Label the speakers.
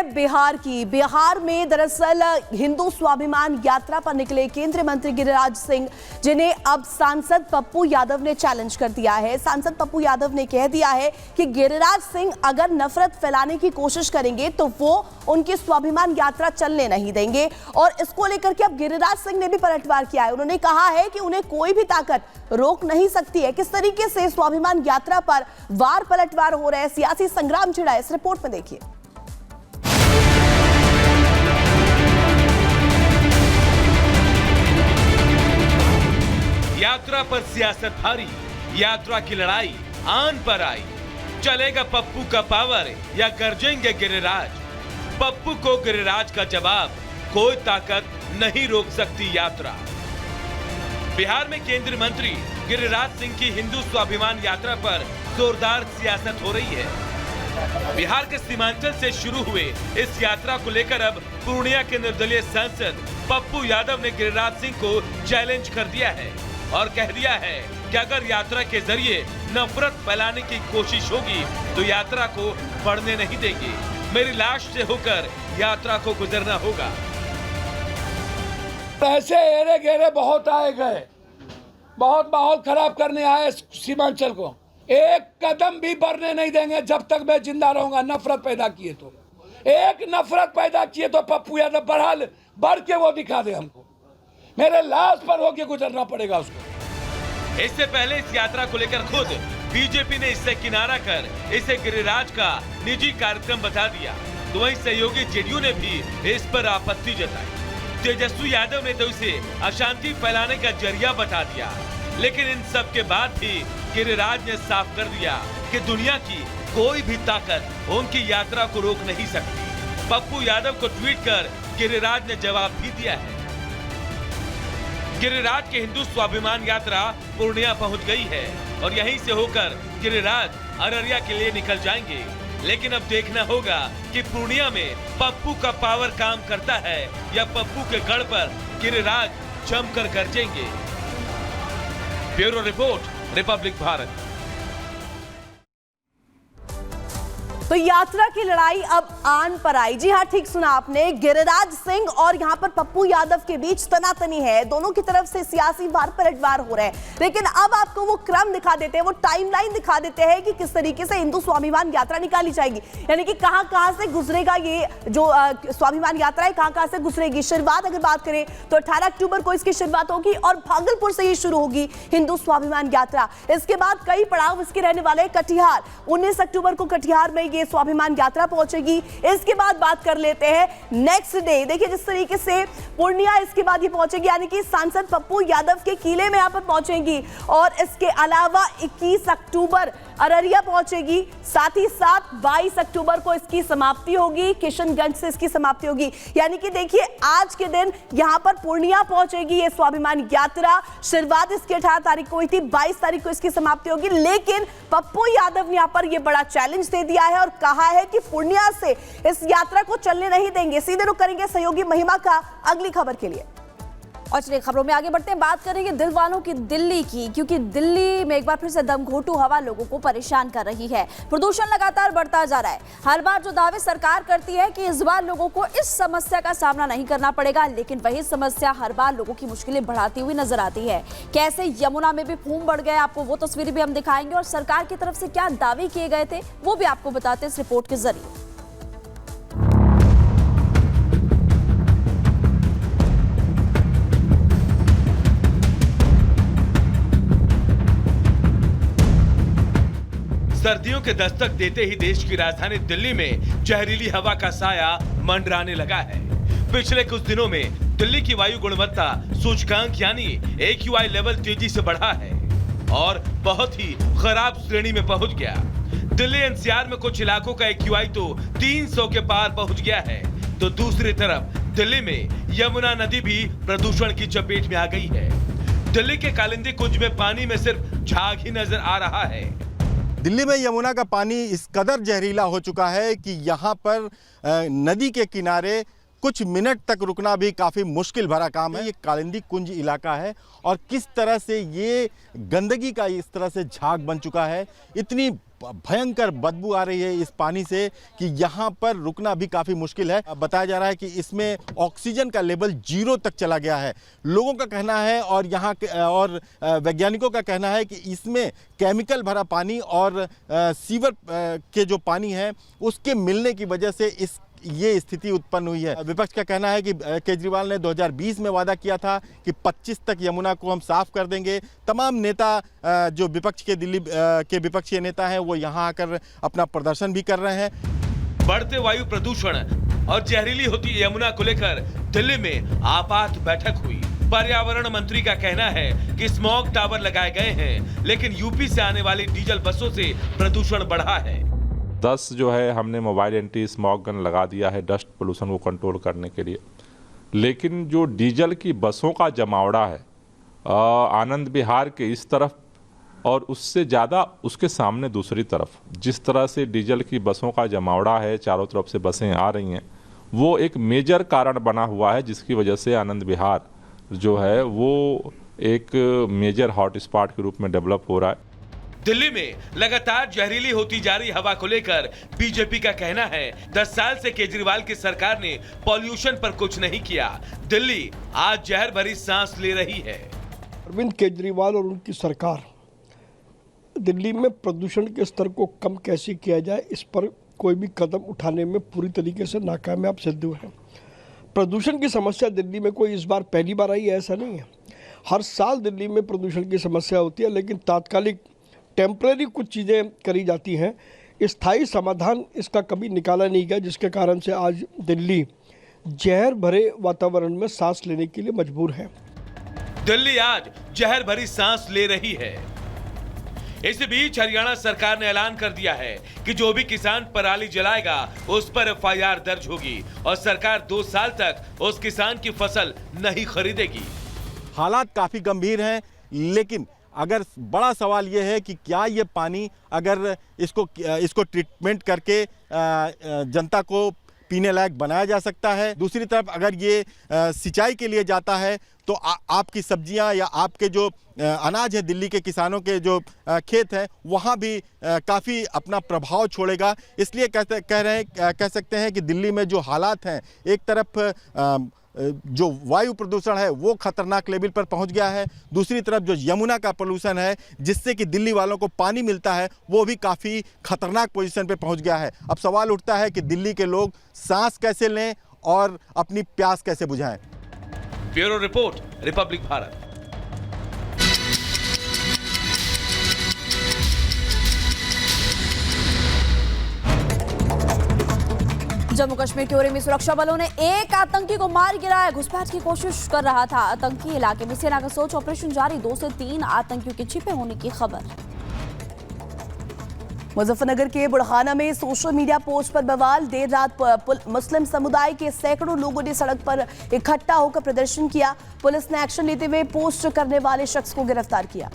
Speaker 1: बिहार की। बिहार में दरअसल हिंदू स्वाभिमान यात्रा पर निकले केंद्रीय मंत्री गिरिराज सिंह, जिन्हें अब सांसद पप्पू यादव ने चैलेंज कर दिया है। सांसद पप्पू यादव ने कह दिया है कि गिरिराज सिंह अगर नफरत फैलाने की कोशिश करेंगे तो वो उनकी स्वाभिमान यात्रा चलने नहीं देंगे। और इसको लेकर के अब गिरिराज सिंह ने भी पलटवार किया है। उन्होंने कहा है कि उन्हें कोई भी ताकत रोक नहीं सकती है। किस तरीके से स्वाभिमान यात्रा पर वार पलटवार हो रहे हैं, सियासी संग्राम छिड़ा है, इस रिपोर्ट में देखिए।
Speaker 2: यात्रा पर सियासत भारी, यात्रा की लड़ाई आन पर आई। चलेगा पप्पू का पावर या गरजेंगे गिरिराज? पप्पू को गिरिराज का जवाब, कोई ताकत नहीं रोक सकती यात्रा। बिहार में केंद्रीय मंत्री गिरिराज सिंह की हिंदू स्वाभिमान यात्रा पर जोरदार सियासत हो रही है। बिहार के सीमांचल से शुरू हुए इस यात्रा को लेकर अब पूर्णिया के निर्दलीय सांसद पप्पू यादव ने गिरिराज सिंह को चैलेंज कर दिया है और कह दिया है कि अगर यात्रा के जरिए नफरत फैलाने की कोशिश होगी तो यात्रा को बढ़ने नहीं देंगे। मेरी लाश से होकर यात्रा को गुजरना होगा।
Speaker 3: ऐसे एरे गेरे बहुत आए गए, बहुत माहौल खराब करने आए सीमांचल को। एक कदम भी बढ़ने नहीं देंगे जब तक मैं जिंदा रहूंगा। नफरत पैदा किए तो, एक नफरत पैदा किए तो पप्पू यादव बढ़ के वो दिखा दे हमको। मेरे लाश पर होके गुजरना पड़ेगा उसको।
Speaker 2: इससे पहले इस यात्रा को लेकर खुद बीजेपी ने इससे किनारा कर इसे गिरिराज का निजी कार्यक्रम बता दिया, तो वहीं सहयोगी जेडीयू ने भी इस पर आपत्ति जताई। तेजस्वी यादव ने तो इसे अशांति फैलाने का जरिया बता दिया। लेकिन इन सब के बाद भी गिरिराज ने साफ कर दिया कि दुनिया की कोई भी ताकत उनकी यात्रा को रोक नहीं सकती। पप्पू यादव को ट्वीट कर गिरिराज ने जवाब भी दिया है। गिरिराज की हिंदू स्वाभिमान यात्रा पूर्णिया पहुंच गई है और यहीं से होकर गिरिराज अररिया के लिए निकल जाएंगे। लेकिन अब देखना होगा कि पूर्णिया में पप्पू का पावर काम करता है या पप्पू के गढ़ पर गिरिराज जमकर गरजेंगे। Bureau report, Republic Bharat.
Speaker 1: तो यात्रा की लड़ाई अब आन पर आई। जी हाँ, ठीक सुना आपने। गिरिराज सिंह और यहाँ पर पप्पू यादव के बीच तनातनी है। दोनों की तरफ से सियासी वार पलटवार हो रहे हैं। लेकिन अब आपको वो क्रम दिखा देते हैं, वो टाइमलाइन दिखा देते हैं कि किस तरीके से हिंदू स्वाभिमान यात्रा निकाली जाएगी। यानी कि कहां से गुजरेगा ये जो स्वाभिमान यात्रा है, कहां से गुजरेगी। शुरुआत अगर बात करें तो 18 अक्टूबर को इसकी शुरुआत होगी और भागलपुर से ही शुरू होगी हिंदू स्वाभिमान यात्रा। इसके बाद कई पड़ाव इसके रहने वाले। कटिहार 19 अक्टूबर को कटिहार में ये स्वाभिमान यात्रा पहुंचेगी। इसके बाद बात कर लेते हैं नेक्स्ट डे। देखिए जिस तरीके से पूर्णिया इसके बाद ये पहुंचेगी, यानी कि सांसद पप्पू यादव के किले में यहां पर पहुंचेंगी। और इसके अलावा 21 अक्टूबर अररिया पहुंचेगी। साथ ही साथ 22 अक्टूबर को इसकी समाप्ति होगी, किशनगंज से इसकी समाप्ति होगी। यानी कि देखिए आज के दिन यहां पर पूर्णिया पहुंचेगी ये स्वाभिमान यात्रा। शुरुआत इसकी 18 तारीख को हुई थी, 22 तारीख को इसकी समाप्ति होगी। लेकिन पप्पू यादव ने यहां पर यह बड़ा चैलेंज दे दिया है और कहा है कि पूर्णिया से इस यात्रा को चलने नहीं देंगे। सीधे रुख करेंगे सहयोगी महिमा का अगली खबर के लिए।
Speaker 4: और चलिए खबरों में आगे बढ़ते हैं, बात करेंगे दिल वालों की दिल्ली की, क्योंकि दिल्ली में एक बार फिर से दमघोंटू हवा लोगों को परेशान कर रही है। प्रदूषण लगातार बढ़ता जा रहा है। हर बार जो दावे सरकार करती है कि इस बार लोगों को इस समस्या का सामना नहीं करना पड़ेगा, लेकिन वही समस्या हर बार लोगों की मुश्किलें बढ़ाती हुई नजर आती है। कैसे यमुना में भी फूम बढ़ गए, आपको वो तस्वीरें भी हम दिखाएंगे और सरकार की तरफ से क्या दावे किए गए थे वो भी आपको बताते हैं इस रिपोर्ट के जरिए।
Speaker 2: सर्दियों के दस्तक देते ही देश की राजधानी दिल्ली में जहरीली हवा का साया मंडराने लगा है। पिछले कुछ दिनों में दिल्ली की वायु गुणवत्ता सूचकांक यानी AQI लेवल तेजी से बढ़ा है और बहुत ही खराब श्रेणी में पहुंच गया। दिल्ली NCR में कुछ इलाकों का AQI तो 300 के पार पहुंच गया है, तो दूसरी तरफ दिल्ली में यमुना नदी भी प्रदूषण की चपेट में आ गई है। दिल्ली के कालिंदी कुंज में पानी में सिर्फ झाग ही नजर आ रहा है।
Speaker 5: दिल्ली में यमुना का पानी इस कदर जहरीला हो चुका है कि यहाँ पर नदी के किनारे कुछ मिनट तक रुकना भी काफ़ी मुश्किल भरा काम है। ये कालिंदी कुंज इलाका है और किस तरह से ये गंदगी का इस तरह से झाग बन चुका है, इतनी भयंकर बदबू आ रही है इस पानी से कि यहाँ पर रुकना भी काफ़ी मुश्किल है। बताया जा रहा है कि इसमें ऑक्सीजन का लेवल 0 तक चला गया है। लोगों का कहना है और यहाँ के और वैज्ञानिकों का कहना है कि इसमें केमिकल भरा पानी और सीवर के जो पानी है उसके मिलने की वजह से ये स्थिति उत्पन्न हुई है। विपक्ष का कहना है कि केजरीवाल ने 2020 में वादा किया था कि 25 तक यमुना को हम साफ कर देंगे। तमाम नेता जो विपक्ष के दिल्ली के विपक्षी नेता हैं वो यहाँ आकर अपना प्रदर्शन भी कर रहे हैं।
Speaker 2: बढ़ते वायु प्रदूषण और जहरीली होती यमुना को लेकर दिल्ली में आपात बैठक हुई। पर्यावरण मंत्री का कहना है कि स्मॉग टावर लगाए गए हैं, लेकिन यूपी से आने वाली डीजल बसों से प्रदूषण बढ़ा है।
Speaker 6: 10 जो है हमने मोबाइल एंटी स्मॉग गन लगा दिया है डस्ट पोल्यूशन को कंट्रोल करने के लिए, लेकिन जो डीजल की बसों का जमावड़ा है आनंद विहार के इस तरफ और उससे ज़्यादा उसके सामने दूसरी तरफ, जिस तरह से डीजल की बसों का जमावड़ा है, चारों तरफ से बसें आ रही हैं, वो एक मेजर कारण बना हुआ है जिसकी वजह से आनंद विहार जो है वो एक मेजर हॉट स्पॉट के रूप में डेवलप हो रहा है।
Speaker 2: दिल्ली में लगातार जहरीली होती जा रही हवा को लेकर बीजेपी का कहना है 10 साल से केजरीवाल की सरकार ने पॉल्यूशन पर कुछ नहीं किया। दिल्ली आज जहर भरी सांस ले रही है।
Speaker 7: अरविंद केजरीवाल और उनकी सरकार दिल्ली में प्रदूषण के स्तर को कम कैसे किया जाए इस पर कोई भी कदम उठाने में पूरी तरीके से नाकामयाब सिद्ध हुए हैं। प्रदूषण की समस्या दिल्ली में कोई इस बार पहली बार आई है ऐसा नहीं है। हर साल दिल्ली में प्रदूषण की समस्या होती है, लेकिन तात्कालिक टेम्परेरी कुछ चीज़ें करी जाती हैं। स्थायी समाधान इसका कभी निकाला नहीं गया, जिसके कारण से आज दिल्ली जहर भरे वातावरण में सांस लेने के लिए मजबूर है।
Speaker 2: दिल्ली आज जहर भरी सांस ले रही है। इस बीच हरियाणा सरकार ने ऐलान कर दिया है कि जो भी किसान पराली जलाएगा उस पर एफआईआर दर्ज होगी और सरकार 2 साल तक उस किसान की फसल नहीं खरीदेगी।
Speaker 5: हालात काफ़ी गंभीर हैं, लेकिन अगर बड़ा सवाल ये है कि क्या ये पानी अगर इसको ट्रीटमेंट करके जनता को पीने लायक बनाया जा सकता है। दूसरी तरफ अगर ये सिंचाई के लिए जाता है तो आपकी सब्जियां या आपके जो अनाज है दिल्ली के किसानों के जो खेत हैं वहाँ भी काफ़ी अपना प्रभाव छोड़ेगा। इसलिए कह सकते हैं कि दिल्ली में जो हालात हैं, एक तरफ जो वायु प्रदूषण है वो खतरनाक लेवल पर पहुंच गया है, दूसरी तरफ जो यमुना का पोल्यूशन है जिससे कि दिल्ली वालों को पानी मिलता है वो भी काफ़ी खतरनाक पोजीशन पे पहुंच गया है। अब सवाल उठता है कि दिल्ली के लोग सांस कैसे लें और अपनी प्यास कैसे बुझाएं।
Speaker 2: Bureau report, Republic Bharat.
Speaker 4: Jammu Kashmir के उरी में सुरक्षा बलों ने एक आतंकी को मार गिराया। घुसपैठ की कोशिश कर रहा था आतंकी। इलाके में सेना का सर्च ऑपरेशन जारी। 2 से 3 आतंकियों के छिपे होने की खबर।
Speaker 1: मुजफ्फरनगर के बुढ़ाना में सोशल मीडिया पोस्ट पर बवाल। देर रात मुस्लिम समुदाय के सैकड़ों लोगों ने सड़क पर इकट्ठा होकर प्रदर्शन किया। पुलिस ने एक्शन लेते हुए पोस्ट करने वाले शख्स को गिरफ्तार किया।